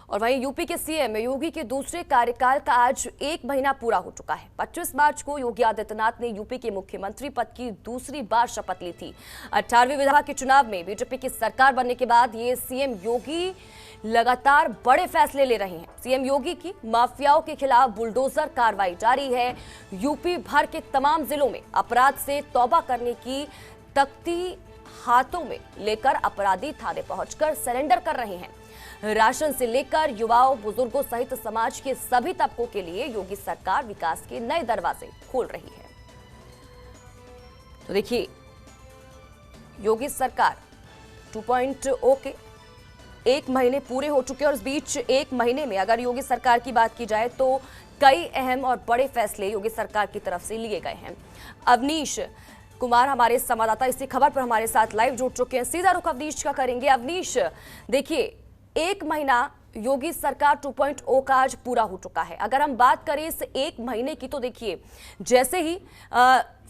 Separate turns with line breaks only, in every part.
और वहीं यूपी के सीएम योगी के दूसरे कार्यकाल का आज 1 महीना पूरा हो चुका है। 25 मार्च को योगी आदित्यनाथ ने यूपी के मुख्यमंत्री पद की दूसरी बार शपथ ली थी। 18वें विधानसभा के चुनाव में बीजेपी की सरकार बनने के बाद ये सीएम योगी लगातार बड़े फैसले ले रहे हैं। सीएम योगी की माफियाओं के खिलाफ बुलडोजर कार्रवाई जारी है। यूपी भर के तमाम जिलों में अपराध से तौबा करने की तख्ती हाथों में लेकर अपराधी थाने पहुंचकर सरेंडर कर रहे हैं। राशन से लेकर युवाओं, बुजुर्गों सहित समाज के सभी तबकों के लिए योगी सरकार विकास के नए दरवाजे खोल रही है। तो देखिए, योगी सरकार 2.0 के 1 महीने पूरे हो चुके हैं और इस बीच 1 महीने में अगर योगी सरकार की बात की जाए तो कई अहम और बड़े फैसले योगी सरकार की तरफ से लिए गए हैं। अवनीश कुमार हमारे संवाददाता इसी खबर पर हमारे साथ लाइव जुड़ चुके हैं। सीधा रुख अवनीश का करेंगे। अवनीश, देखिए 1 महीना योगी सरकार 2.0 का आज पूरा हो चुका है। अगर हम बात करें इस 1 महीने की तो देखिए, जैसे ही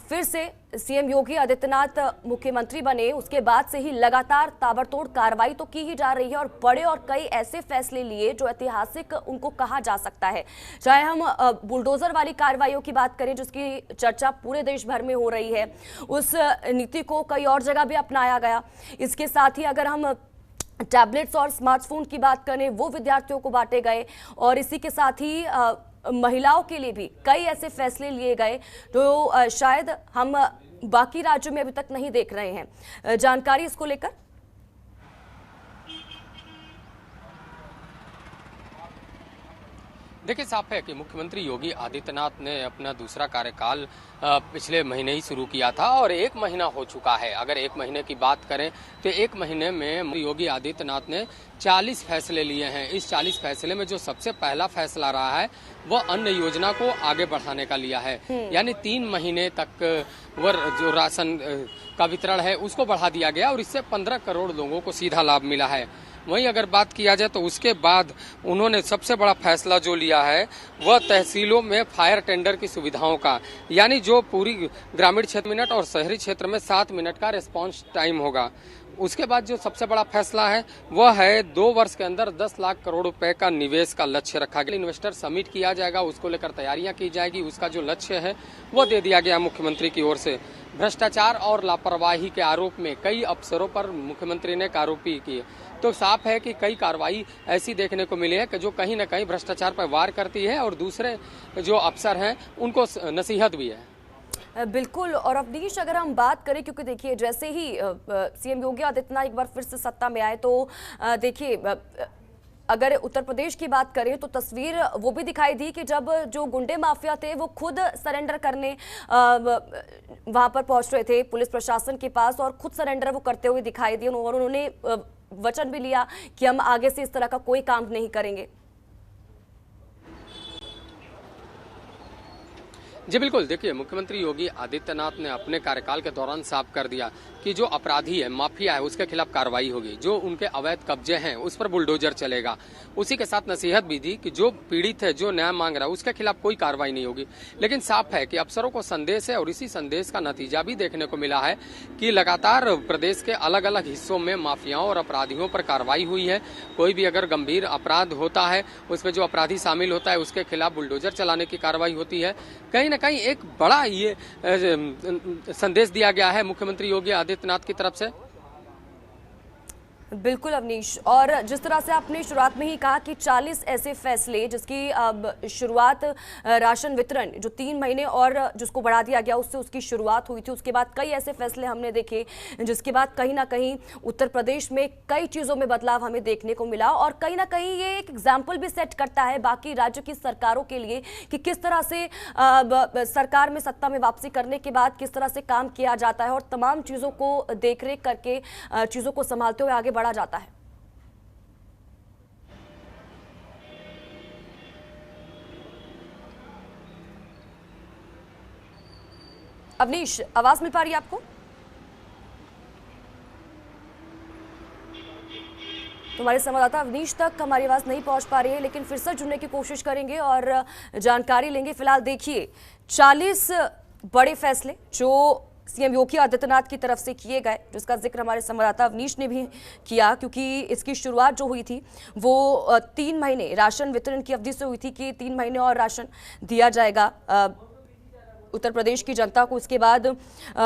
फिर से सीएम योगी आदित्यनाथ मुख्यमंत्री बने उसके बाद से ही लगातार ताबड़तोड़ कार्रवाई तो की ही जा रही है और बड़े और कई ऐसे फैसले लिए जो ऐतिहासिक उनको कहा जा सकता है। चाहे हम बुलडोजर वाली कार्रवाइयों की बात करें जिसकी चर्चा पूरे देश भर में हो रही है, उस नीति को कई और जगह भी अपनाया गया। इसके साथ ही अगर हम टैबलेट्स और स्मार्टफोन की बात करें, वो विद्यार्थियों को बांटे गए और इसी के साथ ही महिलाओं के लिए भी कई ऐसे फैसले लिए गए जो शायद हम बाकी राज्यों में अभी तक नहीं देख रहे हैं। जानकारी इसको लेकर।
देखिए, साफ है कि मुख्यमंत्री योगी आदित्यनाथ ने अपना दूसरा कार्यकाल पिछले महीने ही शुरू किया था और 1 महीना हो चुका है। अगर 1 महीने की बात करें तो 1 महीने में योगी आदित्यनाथ ने 40 फैसले लिए हैं। इस 40 फैसले में जो सबसे पहला फैसला रहा है वो अन्न योजना को आगे बढ़ाने का लिया है। यानी 3 महीने तक जो राशन का वितरण है उसको बढ़ा दिया गया और इससे 15 करोड़ लोगों को सीधा लाभ मिला है। वहीं अगर बात किया जाए तो उसके बाद उन्होंने सबसे बड़ा फैसला जो लिया है वह तहसीलों में फायर टेंडर की सुविधाओं का, यानी जो पूरी ग्रामीण क्षेत्र मिनट और शहरी क्षेत्र में 7 मिनट का रिस्पांस टाइम होगा। उसके बाद जो सबसे बड़ा फैसला है वह है 2 वर्ष के अंदर 10 लाख करोड़ रुपए का निवेश का लक्ष्य रखा गया। इन्वेस्टर समिट किया जाएगा, उसको लेकर तैयारियां की जाएगी। उसका जो लक्ष्य है वो दे दिया गया मुख्यमंत्री की ओर से। भ्रष्टाचार और लापरवाही के आरोप में कई अफसरों पर मुख्यमंत्री ने कार्रवाई की। तो साफ है कि कई कार्रवाई ऐसी देखने को मिली है कि जो कहीं न कहीं भ्रष्टाचार पर वार करती है और दूसरे जो अफसर हैं उनको नसीहत भी है।
बिल्कुल। और अवनीश, अगर हम बात करें, क्योंकि देखिए जैसे ही सीएम योगी आदित्यनाथ एक बार फिर से सत्ता में आए तो देखिए अगर उत्तर प्रदेश की बात करें तो तस्वीर वो भी दिखाई दी कि जब जो गुंडे माफिया थे वो खुद सरेंडर करने वहां पर पहुंच रहे थे पुलिस प्रशासन के पास और खुद सरेंडर वो करते हुए दिखाई दिए और उन्होंने वचन भी लिया कि हम आगे से इस तरह का कोई काम नहीं करेंगे।
जी बिल्कुल, देखिए मुख्यमंत्री योगी आदित्यनाथ ने अपने कार्यकाल के दौरान साफ कर दिया कि जो अपराधी है, माफिया है, उसके खिलाफ कार्रवाई होगी। जो उनके अवैध कब्जे हैं उस पर बुलडोजर चलेगा। उसी के साथ नसीहत भी दी कि जो पीड़ित है, जो न्याय मांग रहा है, उसके खिलाफ कोई कार्रवाई नहीं होगी। लेकिन साफ है कि अफसरों को संदेश है और इसी संदेश का नतीजा भी देखने को मिला है कि लगातार प्रदेश के अलग अलग हिस्सों में माफियाओं और अपराधियों पर कार्रवाई हुई है। कोई भी अगर गंभीर अपराध होता है उसमें जो अपराधी शामिल होता है उसके खिलाफ बुलडोजर चलाने की कार्रवाई होती है। कहीं न कहीं एक बड़ा ये संदेश दिया गया है मुख्यमंत्री योगी आदित्यनाथ की तरफ से।
बिल्कुल अवनीश, और जिस तरह से आपने शुरुआत में ही कहा कि 40 ऐसे फैसले जिसकी अब शुरुआत राशन वितरण जो 3 महीने और जिसको बढ़ा दिया गया उससे उसकी शुरुआत हुई थी, उसके बाद कई ऐसे फैसले हमने देखे जिसके बाद कहीं ना कहीं उत्तर प्रदेश में कई चीज़ों में बदलाव हमें देखने को मिला और कहीं ना कहीं ये एक एग्जाम्पल भी सेट करता है बाकी राज्य की सरकारों के लिए कि किस तरह से सरकार में सत्ता में वापसी करने के बाद किस तरह से काम किया जाता है और तमाम चीज़ों को देखरेख करके चीज़ों को संभालते हुए आगे बढ़ा जाता है। अवनीश, आवाज मिल पा रही है आपको? हमारे संवाददाता अवनीश तक हमारी आवाज नहीं पहुंच पा रही है, लेकिन फिर से जुड़ने की कोशिश करेंगे और जानकारी लेंगे। फिलहाल देखिए 40 बड़े फैसले जो सीएम योगी आदित्यनाथ की तरफ से किए गए, जिसका जिक्र हमारे संवाददाता अवनीश ने भी किया, क्योंकि इसकी शुरुआत जो हुई थी वो 3 महीने राशन वितरण की अवधि से हुई थी कि 3 महीने और राशन दिया जाएगा उत्तर प्रदेश की जनता को। इसके बाद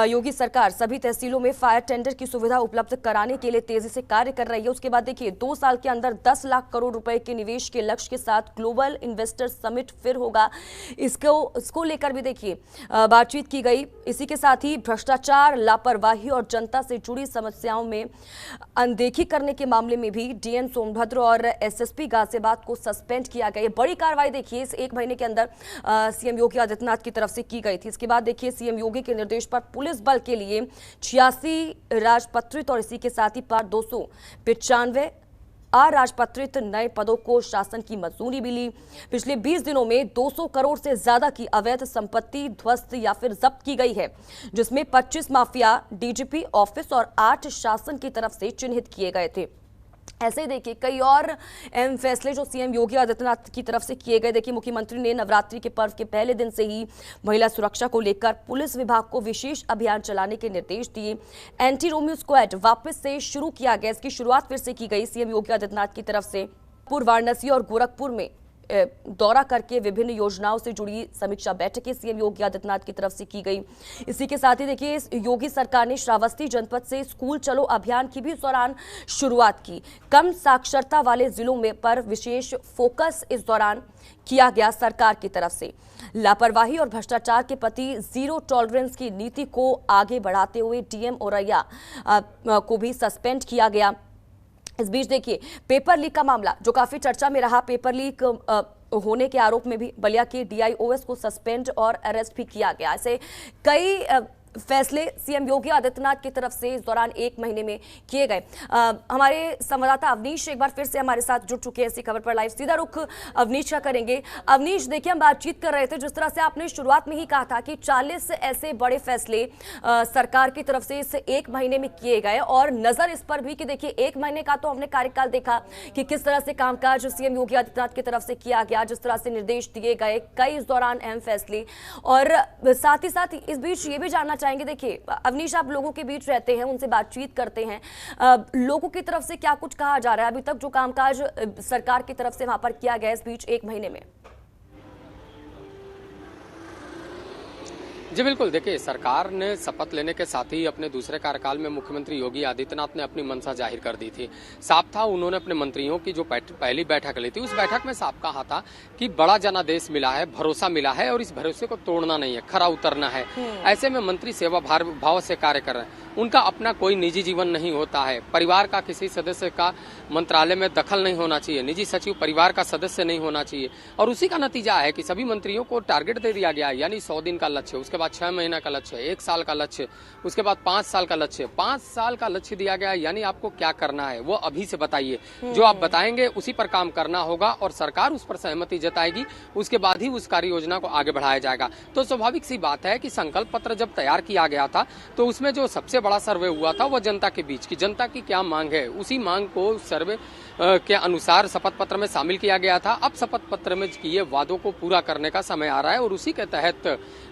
योगी सरकार सभी तहसीलों में फायर टेंडर की सुविधा उपलब्ध कराने के लिए तेजी से कार्य कर रही है। उसके बाद देखिए 2 साल के अंदर 10 लाख करोड़ रुपए के निवेश के लक्ष्य के साथ ग्लोबल इन्वेस्टर समिट फिर होगा। इसको लेकर भी देखिए बातचीत की गई। इसी के साथ ही भ्रष्टाचार, लापरवाही और जनता से जुड़ी समस्याओं में अनदेखी करने के मामले में भी डीएम सोनभद्र और एसएसपी गाजियाबाद को सस्पेंड किया गया। बड़ी कार्रवाई देखिए इस 1 महीने के अंदर सीएम योगी आदित्यनाथ की तरफ से की गई थी। इसके बाद देखिए सीएम योगी के निर्देश पर पुलिस बल के लिए 86 राजपत्रित और इसी के साथ ही 295 अराजपत्रित नए पदों को शासन की मंजूरी मिली। पिछले 20 दिनों में 200 करोड़ से ज्यादा की अवैध संपत्ति ध्वस्त या फिर जब्त की गई है, जिसमें 25 माफिया डीजीपी ऑफिस और 8 शासन की तरफ से चिन्हित किए गए थे। ऐसे ही देखिए कई और अहम फैसले जो सीएम योगी आदित्यनाथ की तरफ से किए गए। देखिए मुख्यमंत्री ने नवरात्रि के पर्व के पहले दिन से ही महिला सुरक्षा को लेकर पुलिस विभाग को विशेष अभियान चलाने के निर्देश दिए। एंटी रोमियो स्क्वाड वापस से शुरू किया गया, इसकी शुरुआत फिर से की गई सीएम योगी आदित्यनाथ की तरफ से। वाराणसी और गोरखपुर में दौरा करके विभिन्न योजनाओं से जुड़ी समीक्षा बैठकें सीएम योगी आदित्यनाथ की तरफ से की गई। इसी के साथ ही देखिए योगी सरकार ने श्रावस्ती जनपद से स्कूल चलो अभियान की भी इस दौरान शुरुआत की। कम साक्षरता वाले जिलों में पर विशेष फोकस इस दौरान किया गया सरकार की तरफ से। लापरवाही और भ्रष्टाचार के प्रति जीरो टॉलरेंस की नीति को आगे बढ़ाते हुए डीएम औरैया को भी सस्पेंड किया गया। इस बीच देखिए पेपर लीक का मामला जो काफी चर्चा में रहा, पेपर लीक होने के आरोप में भी बलिया के डीआईओएस को सस्पेंड और अरेस्ट भी किया गया। ऐसे कई फैसले सीएम योगी आदित्यनाथ की तरफ से इस दौरान 1 महीने में किए गए। हमारे संवाददाता अवनीश एक बार फिर से हमारे साथ जुड़ चुके हैं इसी खबर पर लाइव। सीधा रुख अवनीश का करेंगे। अवनीश देखिए हम बातचीत कर रहे थे, जिस तरह से आपने शुरुआत में ही कहा था कि 40 ऐसे बड़े फैसले सरकार की तरफ से इस 1 महीने में किए गए, और नजर इस पर भी कि देखिए 1 महीने का तो हमने कार्यकाल देखा कि किस तरह से कामकाज सीएम योगी आदित्यनाथ की तरफ से किया गया, जिस तरह से निर्देश दिए गए, कई इस दौरान अहम फैसले, और साथ ही इस बीच ये भी जानना चाहेंगे। देखिए अवनीश, आप लोगों के बीच रहते हैं, उनसे बातचीत करते हैं, लोगों की तरफ से क्या कुछ कहा जा रहा है अभी तक जो कामकाज सरकार की तरफ से वहां पर किया गया इस बीच 1 महीने में?
जी बिल्कुल, देखिए सरकार ने शपथ लेने के साथ ही अपने दूसरे कार्यकाल में मुख्यमंत्री योगी आदित्यनाथ ने अपनी मंशा जाहिर कर दी थी। साफ था उन्होंने अपने मंत्रियों की जो पहली बैठक ली थी, उस बैठक में साफ कहा था कि बड़ा जनादेश मिला है, भरोसा मिला है और इस भरोसे को तोड़ना नहीं है, खरा उतरना है। ऐसे में मंत्री सेवा भाव से कार्य कर रहे हैं। उनका अपना कोई निजी जीवन नहीं होता है, परिवार का किसी सदस्य का मंत्रालय में दखल नहीं होना चाहिए, निजी सचिव परिवार का सदस्य नहीं होना चाहिए, और उसी का नतीजा है कि सभी मंत्रियों को टारगेट दे दिया गया, यानी 100 दिन का लक्ष्य, उसके बाद 6 महीना का लक्ष्य, 1 साल का लक्ष्य, उसके बाद 5 साल का लक्ष्य। 5 साल का लक्ष्य दिया गया, यानी आपको क्या करना है वो अभी से बताइए, जो आप बताएंगे उसी पर काम करना होगा और सरकार उस पर सहमति जताएगी, उसके बाद ही उस कार्य योजना को आगे बढ़ाया जाएगा। तो स्वाभाविक सी बात है कि संकल्प पत्र जब तैयार किया गया था तो उसमें जो सबसे बड़ा सर्वे हुआ था वो जनता के बीच की, जनता की क्या मांग है, उसी मांग को सर्वे के अनुसार शपथ पत्र में शामिल किया गया था। अब शपथ पत्र में किए वादों को पूरा करने का समय आ रहा है और उसी के तहत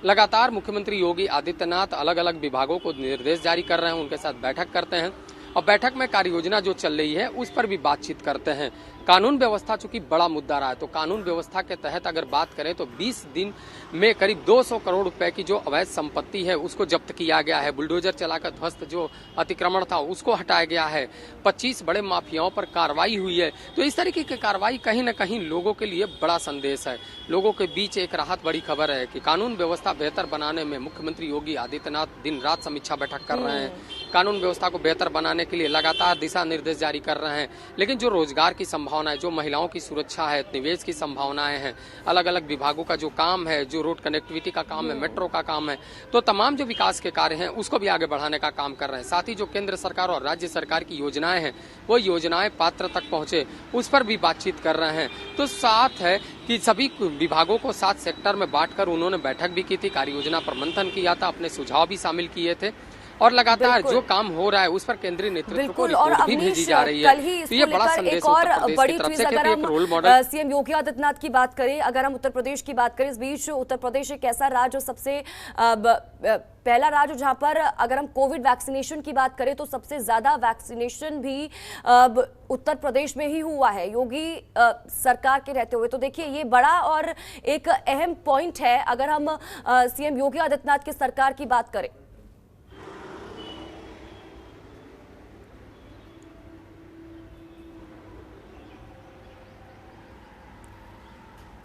लगातार मुख्यमंत्री योगी आदित्यनाथ अलग अलग विभागों को निर्देश जारी कर रहे हैं, उनके साथ बैठक करते हैं और बैठक में कार्य योजना जो चल रही है उस पर भी बातचीत करते हैं। कानून व्यवस्था चूंकि बड़ा मुद्दा रहा है, तो कानून व्यवस्था के तहत अगर बात करें तो 20 दिन में करीब 200 करोड़ रुपए की जो अवैध संपत्ति है उसको जब्त किया गया है। बुलडोजर चलाकर ध्वस्त जो अतिक्रमण था उसको हटाया गया है। 25 बड़े माफियाओं पर कार्रवाई हुई है। तो इस तरीके की कार्रवाई कहीं न कहीं लोगों के लिए बड़ा संदेश है, लोगों के बीच एक राहत बड़ी खबर है कि कानून व्यवस्था बेहतर बनाने में मुख्यमंत्री योगी आदित्यनाथ दिन रात समीक्षा बैठक कर रहे हैं, कानून व्यवस्था को बेहतर बनाने के लिए लगातार दिशा निर्देश जारी कर रहे हैं। लेकिन जो रोजगार की संभावना है, जो महिलाओं की सुरक्षा है, निवेश की संभावनाएं हैं, अलग अलग विभागों का जो काम है, जो रोड कनेक्टिविटी का काम है, मेट्रो का काम है, तो तमाम जो विकास के कार्य हैं उसको भी आगे बढ़ाने का काम कर रहे हैं। साथ ही जो केंद्र सरकार और राज्य सरकार की योजनाएं हैं वो योजनाएं पात्र तक पहुंचे उस पर भी बातचीत कर रहे हैं। तो साथ है कि सभी विभागों को 7 सेक्टर में बांटकर उन्होंने बैठक भी की थी, कार्य योजना पर मंथन किया था, अपने सुझाव भी शामिल किए थे। और लगातार
बिल्कुल।
जो काम हो रहा है उस पर केंद्रीय नेतृत्व को
बिल्कुल। और
रिपोर्ट भी
अवनीश,
भेजी जा रही
कल ही
है। तो
इसको
ये बड़ा
लेकर
संदेश
एक और
उत्तर प्रदेश
बड़ी
की तरफ
चीज
से कि
अगर
एक role model
CM Yogi Adityanath की बात करें, अगर हम उत्तर प्रदेश की बात करें, इस बीच उत्तर प्रदेश एक ऐसा राज्य, सबसे पहला राज्य जहां पर अगर हम कोविड वैक्सीनेशन की बात करें तो सबसे ज्यादा वैक्सीनेशन भी उत्तर प्रदेश में ही हुआ है योगी सरकार के रहते हुए। तो देखिए ये बड़ा और एक अहम पॉइंट है अगर हम सीएम योगी आदित्यनाथ की सरकार की बात करें।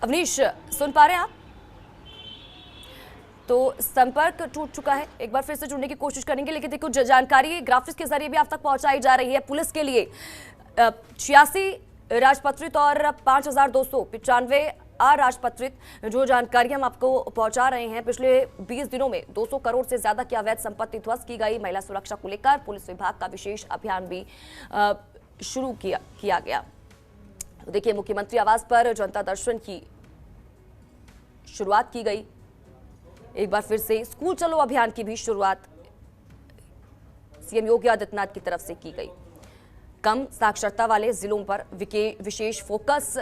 अवनीश, सुन पा रहे हैं आप? तो संपर्क टूट चुका है, एक बार फिर से जुड़ने की कोशिश करेंगे, लेकिन देखो जानकारी ग्राफिक्स के जरिए भी आप तक पहुंचाई जा रही है। पुलिस के लिए 86 राजपत्रित और 5295 अराजपत्रित जो जानकारी हम आपको पहुंचा रहे हैं, पिछले 20 दिनों में 200 करोड़ से ज्यादा की अवैध संपत्ति ध्वस्त की गई। महिला सुरक्षा को लेकर पुलिस विभाग का विशेष अभियान भी शुरू किया गया। देखिए मुख्यमंत्री आवास पर जनता दर्शन की शुरुआत की गई। एक बार फिर से स्कूल चलो अभियान की भी शुरुआत सीएम योगी आदित्यनाथ की तरफ से की गई। कम साक्षरता वाले जिलों पर विशेष फोकस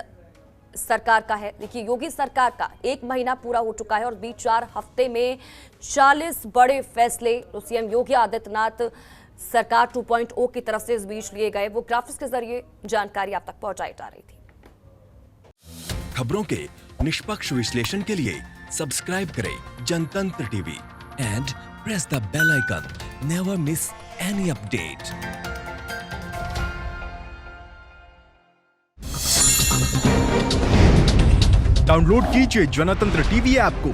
सरकार का है। देखिए योगी सरकार का 1 महीना पूरा हो चुका है और बीच 4 हफ्ते में 40 बड़े फैसले तो सीएम योगी आदित्यनाथ सरकार 2.0 की तरफ से इस बीच लिए गए। वो ग्राफिक्स के जरिए जानकारी आप तक पहुंचाई जा रही थी।
खबरों के निष्पक्ष विश्लेषण के लिए सब्सक्राइब करें Jantantra TV and press the bell icon. Never miss any update.
Download कीजिए जनतंत्र टीवी ऐप को,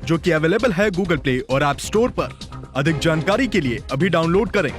जो कि अवेलेबल है गूगल प्ले और ऐप स्टोर पर। अधिक जानकारी के लिए अभी डाउनलोड करें।